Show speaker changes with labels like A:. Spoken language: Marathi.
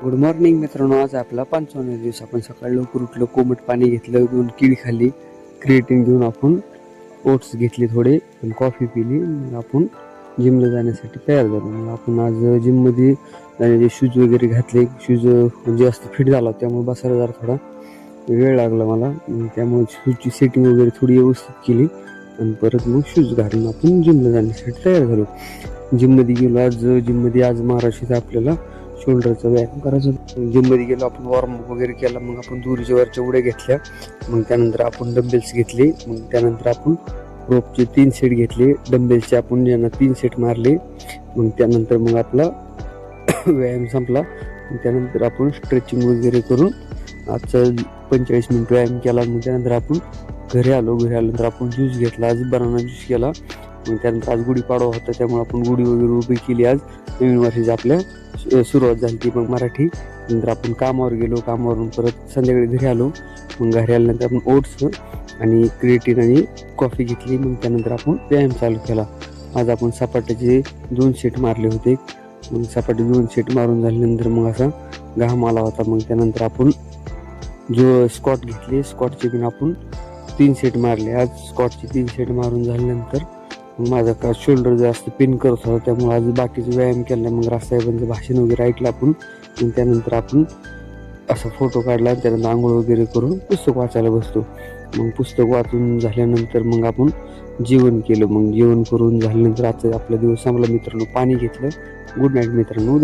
A: गुड मॉर्निंग मित्रांनो. आज आपला 55 दिवस. आपण सकाळी लवकर उठलो, कोमट पाणी घेतलं, 2 केळी खाल्ली, क्रिएटिन घेऊन आपण ओट्स घेतले थोडे, कॉफी पिली. मग आपण जिमला जाण्यासाठी तयार झालो. मग आपण आज जिममध्ये जाण्याचे शूज वगैरे घातले. शूज म्हणजे जास्त फिट झाला, त्यामुळे बसायला जरा थोडा वेळ लागला मला. त्यामुळे शूजची सेटिंग वगैरे थोडी व्यवस्थित केली आणि परत मग शूज घालून आपण जिमला जाण्यासाठी तयार झालो. जिममध्ये गेलो. जिममध्ये आज महाराष्ट्रात आपल्याला शोल्डरचा व्यायाम करायचा. जिममध्ये गेलो, आपण वॉर्मअप वगैरे केला. मग आपण दुरीच्या वरच्या उड्या घेतल्या. मग त्यानंतर आपण डंबेल्स घेतले. मग त्यानंतर आपण रोपचे 3 सेट घेतले. डंबेल्सचे आपण ज्यांना 3 सेट मारले. मग त्यानंतर मग आपला व्यायाम संपला. त्यानंतर आपण स्ट्रेचिंग वगैरे करून आजचा 45 मिनिट व्यायाम केला. मग त्यानंतर आपण घरी आल्यानंतर आपण ज्यूस घेतला. आज बनाना ज्यूस केला. मग त्यानंतर आज गुढीपाडवा होता, त्यामुळे आपण गुढी वगैरे उभी केली. आज नवीन वर्षाची आपल्या सुरुवात झाली ती मग मराठी. नंतर आपण कामावर गेलो. कामावरून परत संध्याकाळी घरी आलो. मग घरी आल्यानंतर आपण ओट्स आणि क्रिएटिन आणि कॉफी घेतली. मग त्यानंतर आपण व्यायाम चालू केला. आज आपण सपाट्याचे 2 सेट मारले होते. मग सपाटे 2 सेट मारून झाल्यानंतर मग असा घाम आला होता. मग त्यानंतर आपण जो स्कॉट घेतले, स्कॉटचे पण आपण 3 सेट मारले. आज स्कॉटचे 3 सेट मारून झाल्यानंतर माझा का शोल्डर जास्त पेन करत होता, त्यामुळे आज बाकीचे व्यायाम केला. मग राजसाहेबांचं भाषण वगैरे ऐकलं आपण. मग त्यानंतर आपण असा फोटो काढला. त्यानंतर आंघोळ वगैरे करून पुस्तक वाचायला बसतो. मग पुस्तक वाचून झाल्यानंतर मग आपण जेवण केलं. मग जेवण करून झाल्यानंतर आजचा आपला दिवस संपला मित्रांनो. पाणी घेतलं. गुड नाईट मित्रांनो.